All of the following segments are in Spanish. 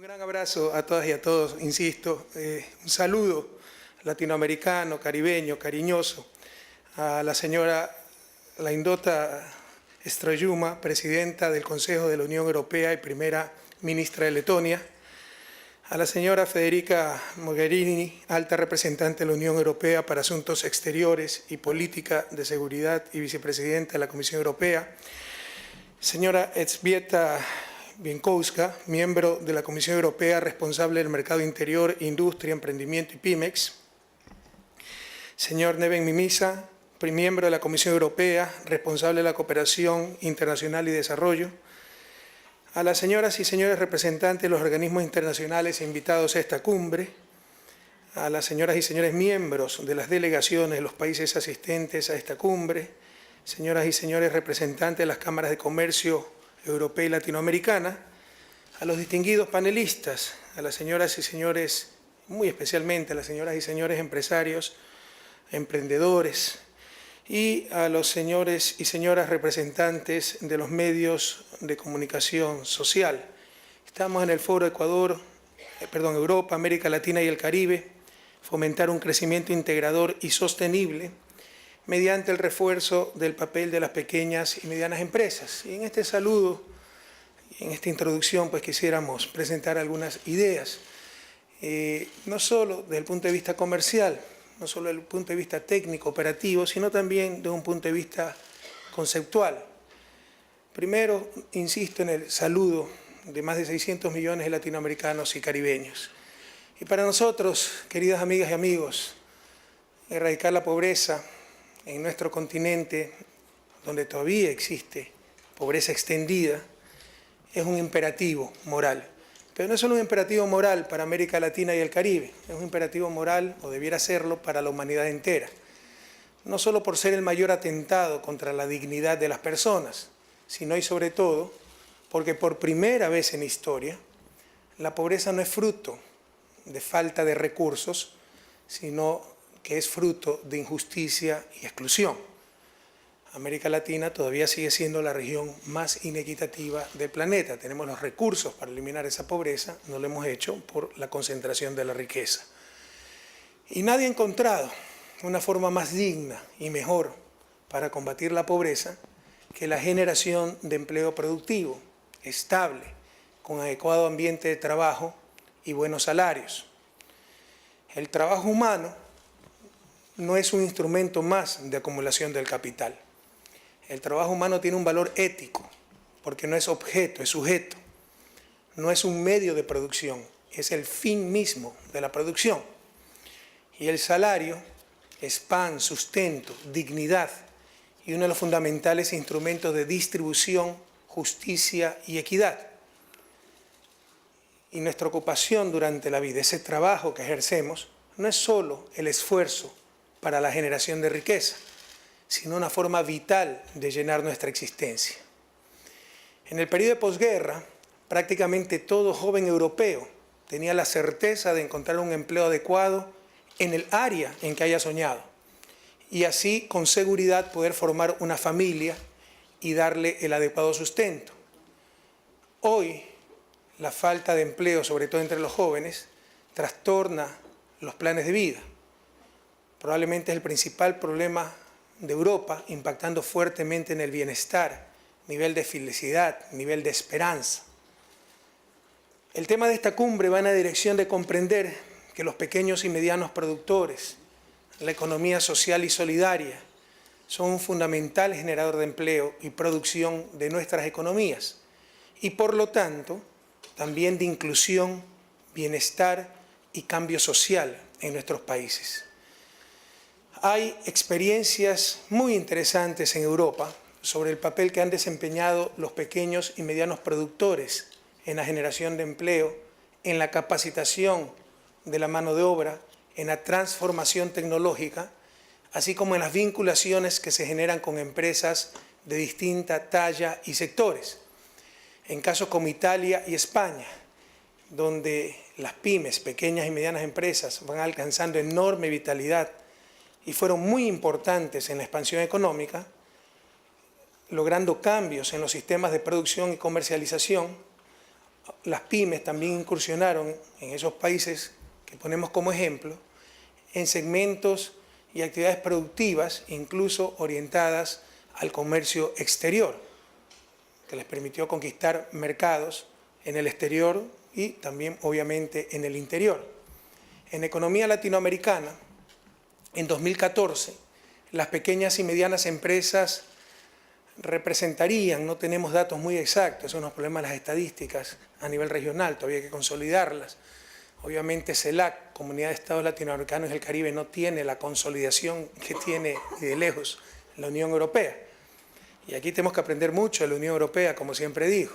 gran abrazo a todas y a todos, insisto, un saludo latinoamericano, caribeño, cariñoso, a la señora Laindota Strajuma, presidenta del Consejo de la Unión Europea y primera ministra de Letonia, a la señora Federica Mogherini, alta representante de la Unión Europea para Asuntos Exteriores y Política de Seguridad y vicepresidenta de la Comisión Europea, señora Elżbieta Bieńkowska, miembro de la Comisión Europea responsable del Mercado Interior, Industria, Emprendimiento y Pymex, señor Neven Mimica, miembro de la Comisión Europea responsable de la Cooperación Internacional y Desarrollo, a las señoras y señores representantes de los organismos internacionales invitados a esta cumbre, a las señoras y señores miembros de las delegaciones de los países asistentes a esta cumbre, señoras y señores representantes de las cámaras de comercio europea y latinoamericana, a los distinguidos panelistas, a las señoras y señores, muy especialmente a las señoras y señores empresarios, emprendedores, y a los señores y señoras representantes de los medios de comunicación social. Estamos en el Foro Europa, América Latina y el Caribe, fomentar un crecimiento integrador y sostenible mediante el refuerzo del papel de las pequeñas y medianas empresas. Y en este saludo, en esta introducción, pues quisiéramos presentar algunas ideas, no solo desde el punto de vista comercial, no solo desde el punto de vista técnico, operativo, sino también desde un punto de vista conceptual. Primero, insisto en el saludo de más de 600 millones de latinoamericanos y caribeños. Y para nosotros, queridas amigas y amigos, erradicar la pobreza en nuestro continente, donde todavía existe pobreza extendida, es un imperativo moral. Pero no es solo un imperativo moral para América Latina y el Caribe, es un imperativo moral, o debiera serlo, para la humanidad entera. No solo por ser el mayor atentado contra la dignidad de las personas, sino y sobre todo porque por primera vez en la historia, la pobreza no es fruto de falta de recursos, sino que es fruto de injusticia y exclusión. América Latina todavía sigue siendo la región más inequitativa del planeta. Tenemos los recursos para eliminar esa pobreza, no lo hemos hecho por la concentración de la riqueza. Y nadie ha encontrado una forma más digna y mejor para combatir la pobreza que la generación de empleo productivo, estable, con adecuado ambiente de trabajo y buenos salarios. El trabajo humano no es un instrumento más de acumulación del capital. El trabajo humano tiene un valor ético, porque no es objeto, es sujeto. No es un medio de producción, es el fin mismo de la producción. Y el salario es pan, sustento, dignidad y uno de los fundamentales instrumentos de distribución, justicia y equidad. Y nuestra ocupación durante la vida, ese trabajo que ejercemos, no es solo el esfuerzo para la generación de riqueza, sino una forma vital de llenar nuestra existencia. En el periodo de posguerra, prácticamente todo joven europeo tenía la certeza de encontrar un empleo adecuado en el área en que haya soñado, y así con seguridad poder formar una familia y darle el adecuado sustento. Hoy, la falta de empleo, sobre todo entre los jóvenes, trastorna los planes de vida. Probablemente es el principal problema de Europa, impactando fuertemente en el bienestar, nivel de felicidad, nivel de esperanza. El tema de esta cumbre va en la dirección de comprender que los pequeños y medianos productores, la economía social y solidaria, son un fundamental generador de empleo y producción de nuestras economías y, por lo tanto, también de inclusión, bienestar y cambio social en nuestros países. Hay experiencias muy interesantes en Europa sobre el papel que han desempeñado los pequeños y medianos productores en la generación de empleo, en la capacitación de la mano de obra, en la transformación tecnológica, así como en las vinculaciones que se generan con empresas de distinta talla y sectores. En casos como Italia y España, donde las pymes, pequeñas y medianas empresas, van alcanzando enorme vitalidad y fueron muy importantes en la expansión económica, logrando cambios en los sistemas de producción y comercialización, las pymes también incursionaron en esos países que ponemos como ejemplo, en segmentos y actividades productivas, incluso orientadas al comercio exterior, que les permitió conquistar mercados en el exterior y también, obviamente, en el interior. En economía latinoamericana, en 2014, las pequeñas y medianas empresas representarían, no tenemos datos muy exactos, son unos problemas de las estadísticas a nivel regional, todavía hay que consolidarlas. Obviamente CELAC, Comunidad de Estados Latinoamericanos y el Caribe, no tiene la consolidación que tiene ni de lejos la Unión Europea. Y aquí tenemos que aprender mucho de la Unión Europea, como siempre digo.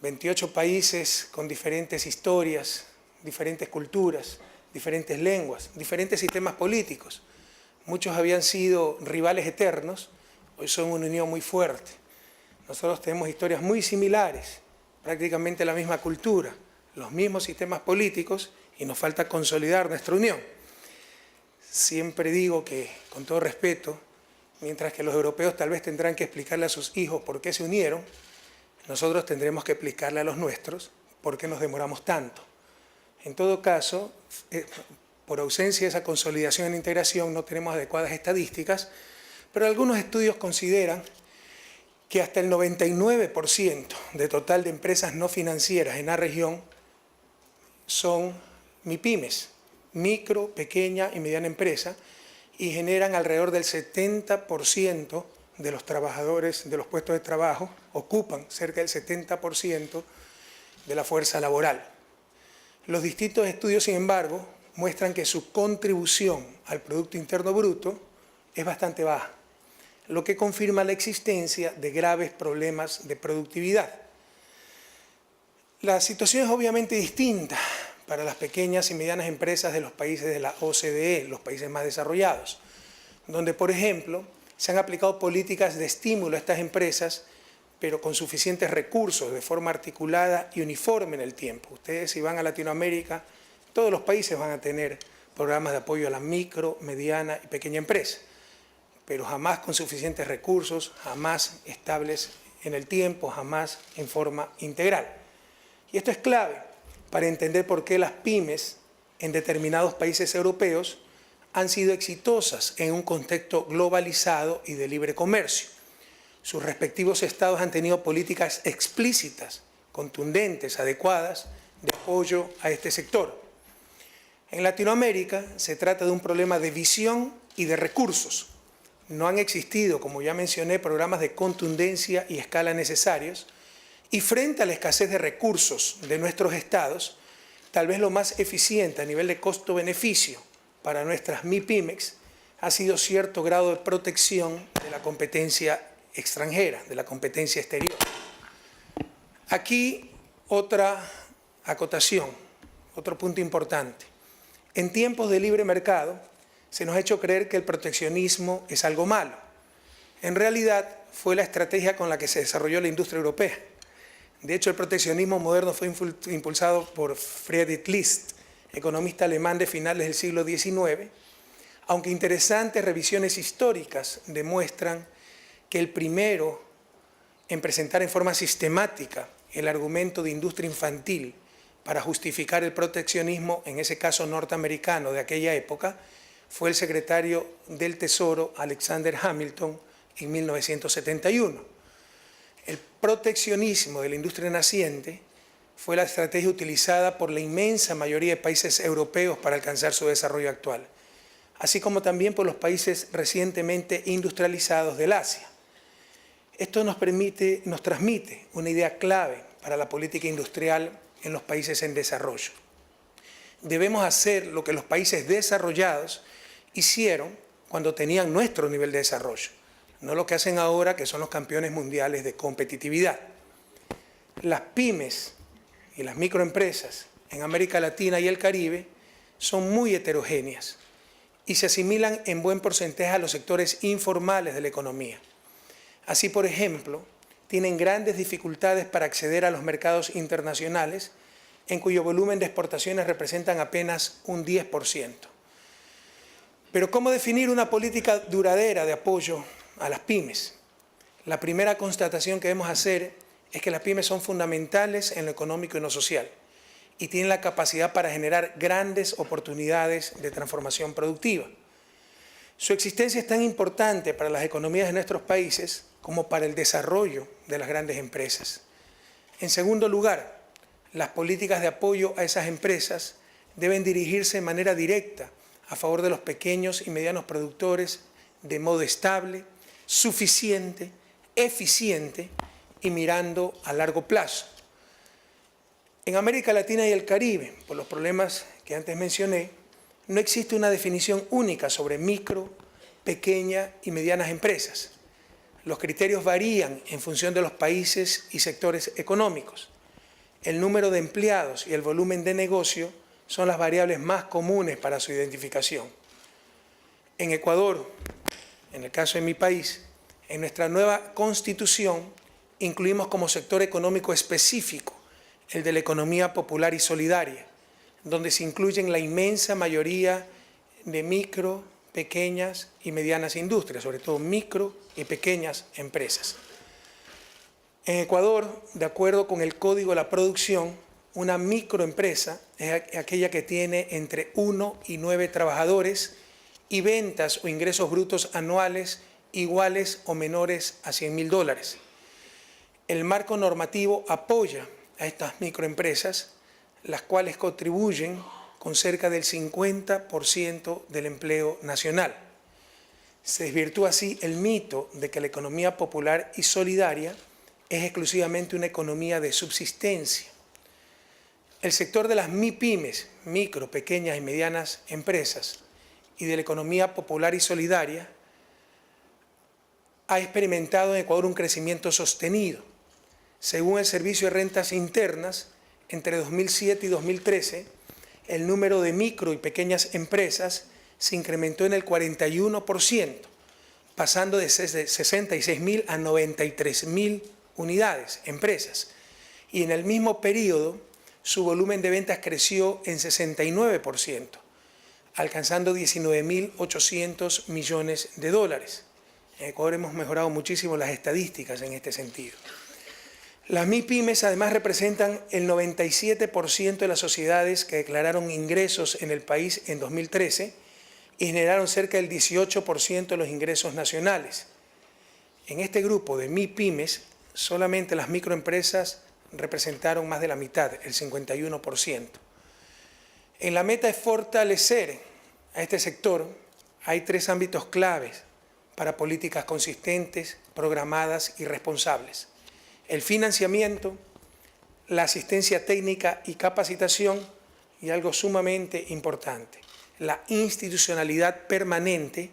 28 países con diferentes historias, diferentes culturas, diferentes lenguas, diferentes sistemas políticos. Muchos habían sido rivales eternos, hoy son una unión muy fuerte. Nosotros tenemos historias muy similares, prácticamente la misma cultura, los mismos sistemas políticos y nos falta consolidar nuestra unión. Siempre digo que, con todo respeto, mientras que los europeos tal vez tendrán que explicarle a sus hijos por qué se unieron, nosotros tendremos que explicarle a los nuestros por qué nos demoramos tanto. En todo caso, por ausencia de esa consolidación e integración no tenemos adecuadas estadísticas, pero algunos estudios consideran que hasta el 99% de total de empresas no financieras en la región son MIPYMES, micro, pequeña y mediana empresa, y generan alrededor del 70% de los trabajadores de los puestos de trabajo, ocupan cerca del 70% de la fuerza laboral. Los distintos estudios, sin embargo, muestran que su contribución al Producto Interno Bruto es bastante baja, lo que confirma la existencia de graves problemas de productividad. La situación es obviamente distinta para las pequeñas y medianas empresas de los países de la OCDE, los países más desarrollados, donde, por ejemplo, se han aplicado políticas de estímulo a estas empresas, pero con suficientes recursos, de forma articulada y uniforme en el tiempo. Ustedes, si van a Latinoamérica, todos los países van a tener programas de apoyo a la micro, mediana y pequeña empresa, pero jamás con suficientes recursos, jamás estables en el tiempo, jamás en forma integral. Y esto es clave para entender por qué las pymes en determinados países europeos han sido exitosas en un contexto globalizado y de libre comercio. Sus respectivos estados han tenido políticas explícitas, contundentes, adecuadas, de apoyo a este sector. En Latinoamérica se trata de un problema de visión y de recursos. No han existido, como ya mencioné, programas de contundencia y escala necesarios, y frente a la escasez de recursos de nuestros estados, tal vez lo más eficiente a nivel de costo-beneficio para nuestras MIPYMES ha sido cierto grado de protección de la competencia extranjera, de la competencia exterior. Aquí otra acotación, otro punto importante. En tiempos de libre mercado se nos ha hecho creer que el proteccionismo es algo malo. En realidad fue la estrategia con la que se desarrolló la industria europea. De hecho, el proteccionismo moderno fue impulsado por Friedrich List, economista alemán de finales del siglo XIX, aunque interesantes revisiones históricas demuestran que el primero en presentar en forma sistemática el argumento de industria infantil para justificar el proteccionismo, en ese caso norteamericano de aquella época, fue el secretario del Tesoro Alexander Hamilton en 1971. El proteccionismo de la industria naciente fue la estrategia utilizada por la inmensa mayoría de países europeos para alcanzar su desarrollo actual, así como también por los países recientemente industrializados del Asia. Esto nos transmite una idea clave para la política industrial en los países en desarrollo. Debemos hacer lo que los países desarrollados hicieron cuando tenían nuestro nivel de desarrollo, no lo que hacen ahora, que son los campeones mundiales de competitividad. Las pymes y las microempresas en América Latina y el Caribe son muy heterogéneas y se asimilan en buen porcentaje a los sectores informales de la economía. Así, por ejemplo, tienen grandes dificultades para acceder a los mercados internacionales, en cuyo volumen de exportaciones representan apenas un 10%. Pero ¿cómo definir una política duradera de apoyo a las pymes? La primera constatación que debemos hacer es que las pymes son fundamentales en lo económico y en lo social y tienen la capacidad para generar grandes oportunidades de transformación productiva. Su existencia es tan importante para las economías de nuestros países como para el desarrollo de las grandes empresas. En segundo lugar, las políticas de apoyo a esas empresas deben dirigirse de manera directa a favor de los pequeños y medianos productores de modo estable, suficiente, eficiente y mirando a largo plazo. En América Latina y el Caribe, por los problemas que antes mencioné, no existe una definición única sobre micro, pequeña y medianas empresas. Los criterios varían en función de los países y sectores económicos. El número de empleados y el volumen de negocio son las variables más comunes para su identificación. En Ecuador, en el caso de mi país, en nuestra nueva Constitución incluimos como sector económico específico el de la economía popular y solidaria, donde se incluyen la inmensa mayoría de micro, pequeñas y medianas industrias, sobre todo micro y pequeñas empresas. En Ecuador, de acuerdo con el Código de la Producción, una microempresa es aquella que tiene entre 1 y 9 trabajadores y ventas o ingresos brutos anuales iguales o menores a $100.000. El marco normativo apoya a estas microempresas, las cuales contribuyen con cerca del 50% del empleo nacional. Se desvirtúa así el mito de que la economía popular y solidaria es exclusivamente una economía de subsistencia. El sector de las MIPYMES, micro, pequeñas y medianas empresas, y de la economía popular y solidaria, ha experimentado en Ecuador un crecimiento sostenido. Según el Servicio de Rentas Internas, entre 2007 y 2013, el número de micro y pequeñas empresas se incrementó en el 41%, pasando de 66.000 a 93.000 unidades, empresas. Y en el mismo periodo, su volumen de ventas creció en 69%, alcanzando 19.800 millones de dólares. En Ecuador hemos mejorado muchísimo las estadísticas en este sentido. Las MIPYMES además representan el 97% de las sociedades que declararon ingresos en el país en 2013 y generaron cerca del 18% de los ingresos nacionales. En este grupo de MIPYMES, solamente las microempresas representaron más de la mitad, el 51%. En la meta de fortalecer a este sector, hay 3 ámbitos claves para políticas consistentes, programadas y responsables: el financiamiento, la asistencia técnica y capacitación, y algo sumamente importante, la institucionalidad permanente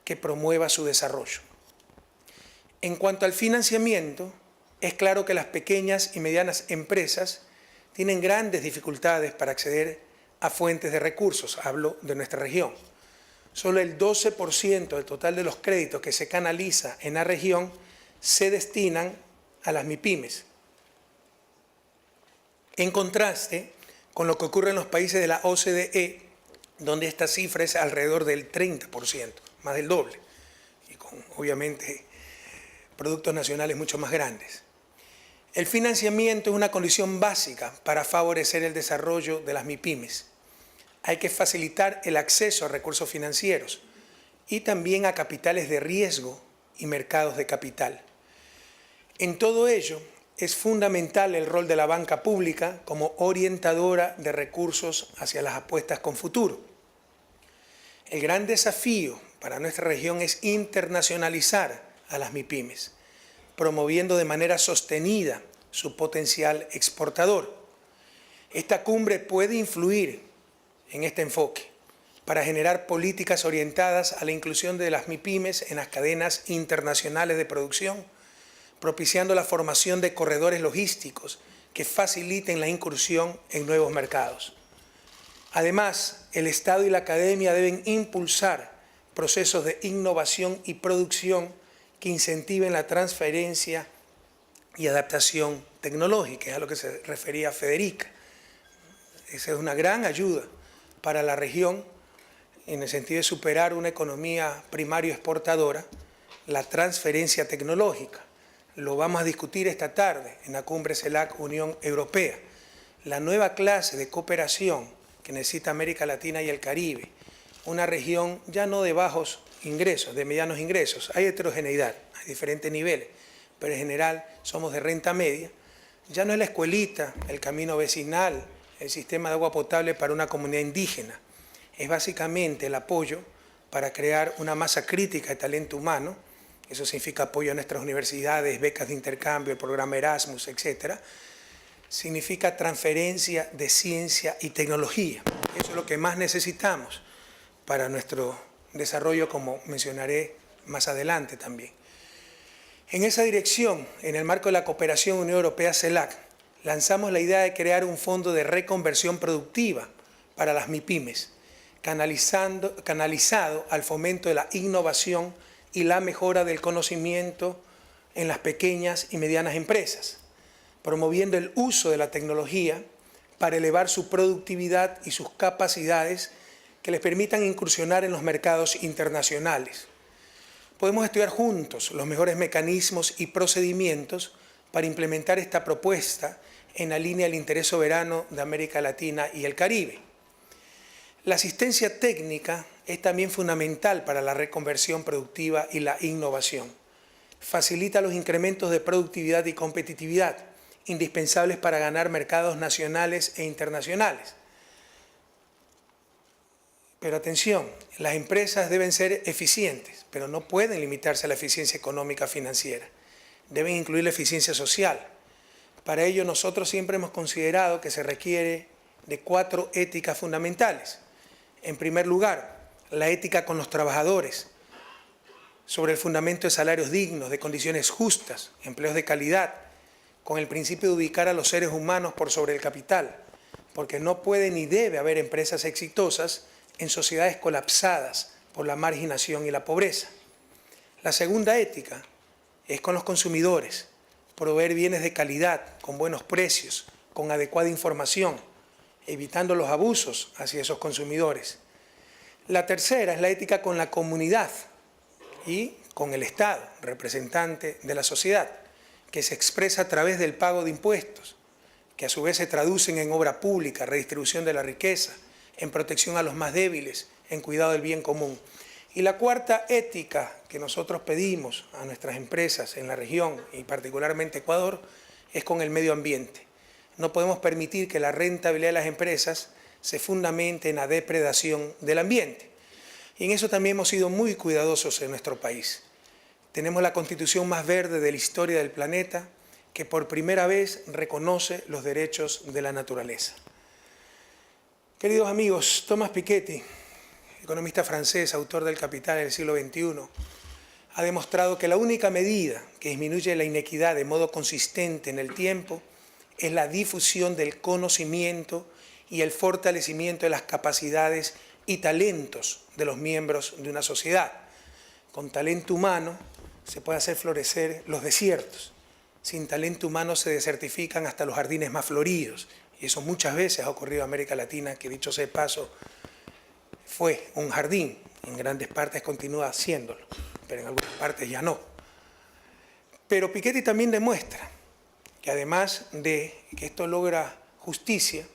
que promueva su desarrollo. En cuanto al financiamiento, es claro que las pequeñas y medianas empresas tienen grandes dificultades para acceder a fuentes de recursos, hablo de nuestra región. Solo el 12% del total de los créditos que se canaliza en la región se destinan a las MIPYMES. En contraste con lo que ocurre en los países de la OCDE, donde esta cifra es alrededor del 30%, más del doble, y con obviamente productos nacionales mucho más grandes. El financiamiento es una condición básica para favorecer el desarrollo de las MIPYMES. Hay que facilitar el acceso a recursos financieros y también a capitales de riesgo y mercados de capital. En todo ello, es fundamental el rol de la banca pública como orientadora de recursos hacia las apuestas con futuro. El gran desafío para nuestra región es internacionalizar a las MIPYMES, promoviendo de manera sostenida su potencial exportador. Esta cumbre puede influir en este enfoque para generar políticas orientadas a la inclusión de las MIPYMES en las cadenas internacionales de producción, propiciando la formación de corredores logísticos que faciliten la incursión en nuevos mercados. Además, el Estado y la academia deben impulsar procesos de innovación y producción que incentiven la transferencia y adaptación tecnológica, es a lo que se refería Federica. Esa es una gran ayuda para la región en el sentido de superar una economía primario exportadora, la transferencia tecnológica, lo vamos a discutir esta tarde en la cumbre CELAC-Unión Europea. La nueva clase de cooperación que necesita América Latina y el Caribe, una región ya no de bajos ingresos, de medianos ingresos, hay heterogeneidad, hay diferentes niveles, pero en general somos de renta media. Ya no es la escuelita, el camino vecinal, el sistema de agua potable para una comunidad indígena. Es básicamente el apoyo para crear una masa crítica de talento humano. Eso significa apoyo a nuestras universidades, becas de intercambio, el programa Erasmus, etc. Significa transferencia de ciencia y tecnología. Eso es lo que más necesitamos para nuestro desarrollo, como mencionaré más adelante también. En esa dirección, en el marco de la cooperación Unión Europea-CELAC, lanzamos la idea de crear un fondo de reconversión productiva para las MIPYMES, canalizado al fomento de la innovación y la mejora del conocimiento en las pequeñas y medianas empresas, promoviendo el uso de la tecnología para elevar su productividad y sus capacidades que les permitan incursionar en los mercados internacionales. Podemos estudiar juntos los mejores mecanismos y procedimientos para implementar esta propuesta en la línea del interés soberano de América Latina y el Caribe. La asistencia técnica es también fundamental para la reconversión productiva y la innovación. Facilita los incrementos de productividad y competitividad, indispensables para ganar mercados nacionales e internacionales. Pero atención, las empresas deben ser eficientes, pero no pueden limitarse a la eficiencia económica financiera. Deben incluir la eficiencia social. Para ello nosotros siempre hemos considerado que se requiere de 4 éticas fundamentales. En primer lugar, la ética con los trabajadores, sobre el fundamento de salarios dignos, de condiciones justas, empleos de calidad, con el principio de ubicar a los seres humanos por sobre el capital, porque no puede ni debe haber empresas exitosas en sociedades colapsadas por la marginación y la pobreza. La segunda ética es con los consumidores, proveer bienes de calidad, con buenos precios, con adecuada información, evitando los abusos hacia esos consumidores. La tercera es la ética con la comunidad y con el Estado, representante de la sociedad, que se expresa a través del pago de impuestos, que a su vez se traducen en obra pública, redistribución de la riqueza, en protección a los más débiles, en cuidado del bien común. Y la cuarta ética que nosotros pedimos a nuestras empresas en la región, y particularmente Ecuador, es con el medio ambiente. No podemos permitir que la rentabilidad de las empresas se fundamente en la depredación del ambiente. Y en eso también hemos sido muy cuidadosos en nuestro país. Tenemos la constitución más verde de la historia del planeta, que por primera vez reconoce los derechos de la naturaleza. Queridos amigos, Thomas Piketty, economista francés, autor del Capital del siglo XXI, ha demostrado que la única medida que disminuye la inequidad de modo consistente en el tiempo es la difusión del conocimiento y el fortalecimiento de las capacidades y talentos de los miembros de una sociedad. Con talento humano se puede hacer florecer los desiertos. Sin talento humano se desertifican hasta los jardines más floridos. Y eso muchas veces ha ocurrido en América Latina, que dicho sea de paso, fue un jardín. En grandes partes continúa haciéndolo, pero en algunas partes ya no. Pero Piketty también demuestra que además de que esto logra justicia,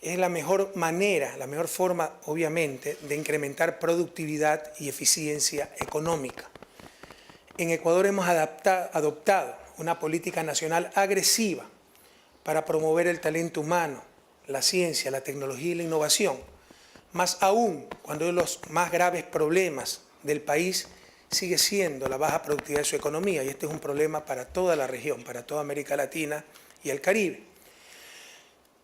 es la mejor manera, la mejor forma, obviamente, de incrementar productividad y eficiencia económica. En Ecuador hemos adoptado una política nacional agresiva para promover el talento humano, la ciencia, la tecnología y la innovación, más aún cuando uno de los más graves problemas del país sigue siendo la baja productividad de su economía, y este es un problema para toda la región, para toda América Latina y el Caribe.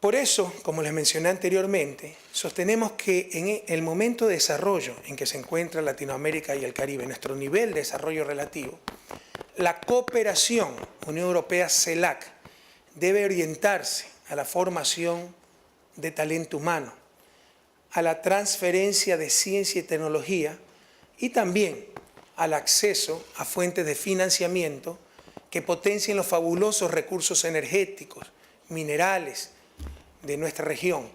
Por eso, como les mencioné anteriormente, sostenemos que en el momento de desarrollo en que se encuentra Latinoamérica y el Caribe, nuestro nivel de desarrollo relativo, la cooperación Unión Europea-CELAC debe orientarse a la formación de talento humano, a la transferencia de ciencia y tecnología y también al acceso a fuentes de financiamiento que potencien los fabulosos recursos energéticos, minerales de nuestra región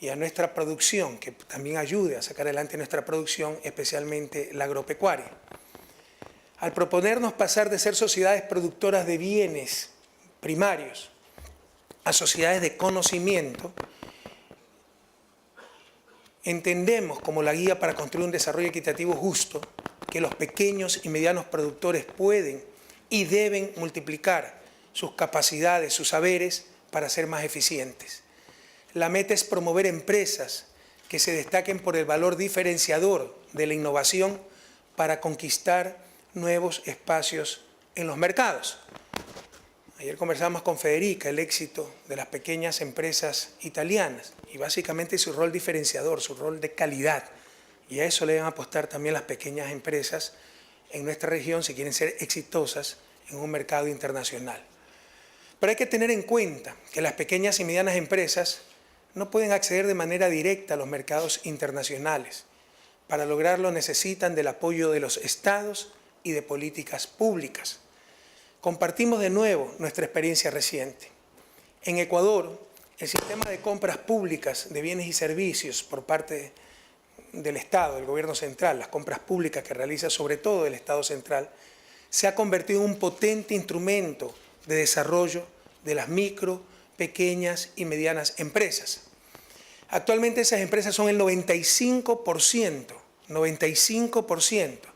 y a nuestra producción, que también ayude a sacar adelante nuestra producción, especialmente la agropecuaria. Al proponernos pasar de ser sociedades productoras de bienes primarios a sociedades de conocimiento, entendemos como la guía para construir un desarrollo equitativo justo que los pequeños y medianos productores pueden y deben multiplicar sus capacidades, sus saberes para ser más eficientes. La meta es promover empresas que se destaquen por el valor diferenciador de la innovación para conquistar nuevos espacios en los mercados. Ayer conversamos con Federica el éxito de las pequeñas empresas italianas y básicamente su rol diferenciador, su rol de calidad. Y a eso le van a apostar también las pequeñas empresas en nuestra región si quieren ser exitosas en un mercado internacional. Pero hay que tener en cuenta que las pequeñas y medianas empresas no pueden acceder de manera directa a los mercados internacionales. Para lograrlo necesitan del apoyo de los estados y de políticas públicas. Compartimos de nuevo nuestra experiencia reciente. En Ecuador, el sistema de compras públicas de bienes y servicios por parte del Estado, del Gobierno central, las compras públicas que realiza sobre todo el Estado central, se ha convertido en un potente instrumento de desarrollo de las micro, pequeñas y medianas empresas. Actualmente esas empresas son el 95%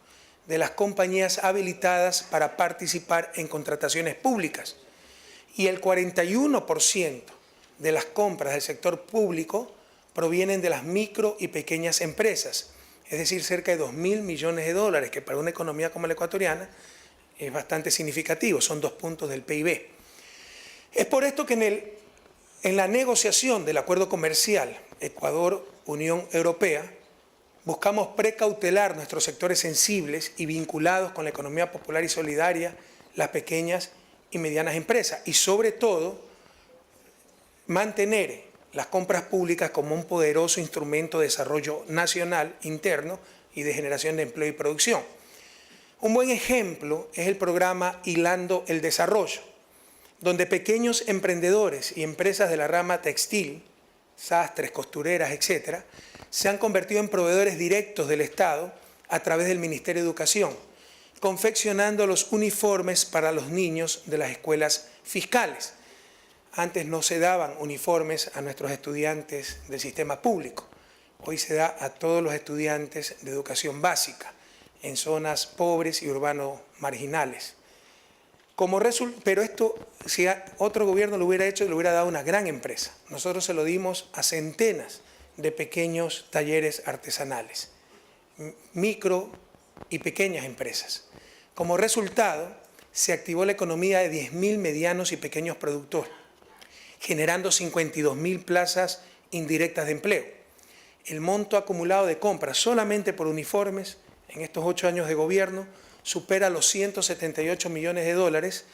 de las compañías habilitadas para participar en contrataciones públicas y el 41% de las compras del sector público provienen de las micro y pequeñas empresas, es decir, cerca de 2.000 millones de dólares, que para una economía como la ecuatoriana es bastante significativo, son 2 puntos del PIB. Es por esto que en la negociación del acuerdo comercial Ecuador-Unión Europea, buscamos precautelar nuestros sectores sensibles y vinculados con la economía popular y solidaria, las pequeñas y medianas empresas, y sobre todo mantener las compras públicas como un poderoso instrumento de desarrollo nacional, interno y de generación de empleo y producción. Un buen ejemplo es el programa Hilando el Desarrollo, donde pequeños emprendedores y empresas de la rama textil, sastres, costureras, etcétera, se han convertido en proveedores directos del Estado a través del Ministerio de Educación, confeccionando los uniformes para los niños de las escuelas fiscales. Antes no se daban uniformes a nuestros estudiantes del sistema público. Hoy se da a todos los estudiantes de educación básica, en zonas pobres y urbanos marginales. Pero esto, si otro gobierno lo hubiera hecho, le hubiera dado una gran empresa. Nosotros se lo dimos a centenas de pequeños talleres artesanales, micro y pequeñas empresas. Como resultado, se activó la economía de 10.000 medianos y pequeños productores, generando 52.000 plazas indirectas de empleo. El monto acumulado de compras solamente por uniformes en estos 8 años de gobierno supera los 178 millones de dólares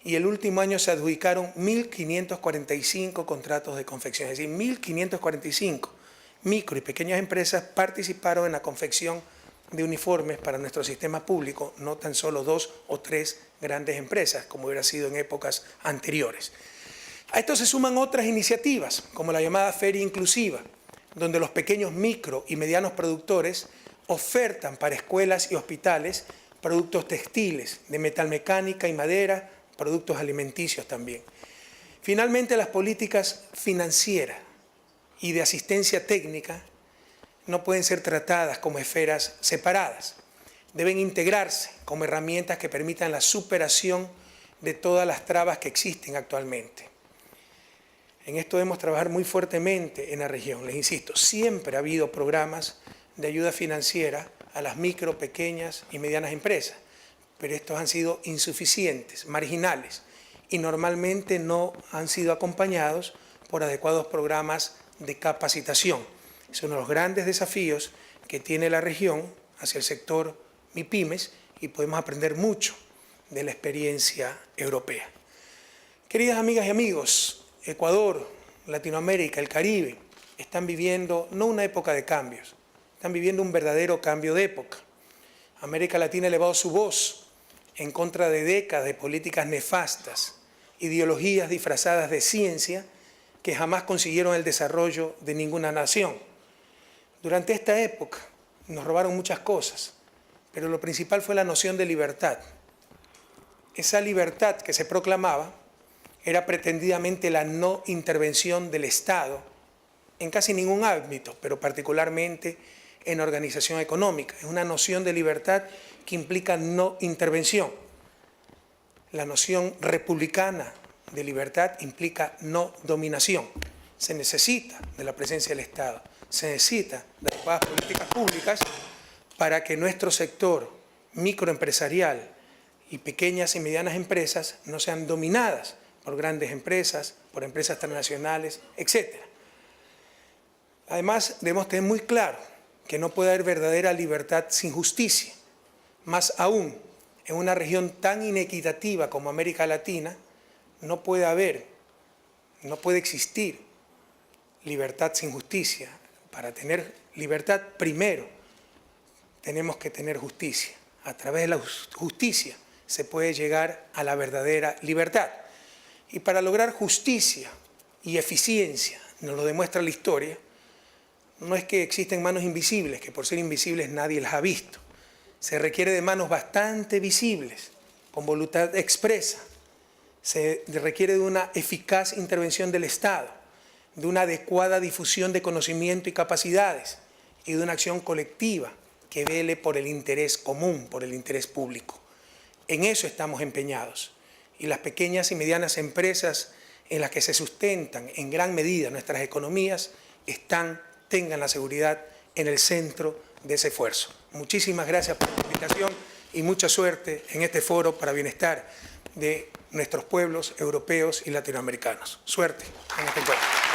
y el último año se adjudicaron 1.545 contratos de confección, es decir, 1.545 micro y pequeñas empresas participaron en la confección de uniformes para nuestro sistema público, no tan solo 2 o 3 grandes empresas, como hubiera sido en épocas anteriores. A esto se suman otras iniciativas, como la llamada Feria Inclusiva, donde los pequeños micro y medianos productores ofertan para escuelas y hospitales productos textiles, de metalmecánica y madera, productos alimenticios también. Finalmente, las políticas financieras y de asistencia técnica no pueden ser tratadas como esferas separadas. Deben integrarse como herramientas que permitan la superación de todas las trabas que existen actualmente. En esto debemos trabajar muy fuertemente en la región. Les insisto, siempre ha habido programas de ayuda financiera a las micro, pequeñas y medianas empresas, pero estos han sido insuficientes, marginales, y normalmente no han sido acompañados por adecuados programas de capacitación. Es uno de los grandes desafíos que tiene la región hacia el sector MIPYMES y podemos aprender mucho de la experiencia europea. Queridas amigas y amigos, Ecuador, Latinoamérica, el Caribe, están viviendo no una época de cambios, están viviendo un verdadero cambio de época. América Latina ha elevado su voz en contra de décadas de políticas nefastas, ideologías disfrazadas de ciencia que jamás consiguieron el desarrollo de ninguna nación. Durante esta época nos robaron muchas cosas, pero lo principal fue la noción de libertad. Esa libertad que se proclamaba era pretendidamente la no intervención del Estado en casi ningún ámbito, pero particularmente en organización económica. Es una noción de libertad que implica no intervención. La noción republicana de libertad implica no dominación. Se necesita de la presencia del Estado, se necesita de adecuadas políticas públicas para que nuestro sector microempresarial y pequeñas y medianas empresas no sean dominadas por grandes empresas, por empresas transnacionales, etc. Además, debemos tener muy claro que no puede haber verdadera libertad sin justicia. Más aún, en una región tan inequitativa como América Latina, no puede existir libertad sin justicia. Para tener libertad, primero, tenemos que tener justicia. A través de la justicia se puede llegar a la verdadera libertad. Y para lograr justicia y eficiencia, nos lo demuestra la historia, no es que existen manos invisibles, que por ser invisibles nadie las ha visto. Se requiere de manos bastante visibles, con voluntad expresa. Se requiere de una eficaz intervención del Estado, de una adecuada difusión de conocimiento y capacidades y de una acción colectiva que vele por el interés común, por el interés público. En eso estamos empeñados. Y las pequeñas y medianas empresas en las que se sustentan en gran medida nuestras economías tengan la seguridad en el centro de ese esfuerzo. Muchísimas gracias por la invitación y mucha suerte en este foro para bienestar de nuestros pueblos europeos y latinoamericanos. Suerte en este encuentro.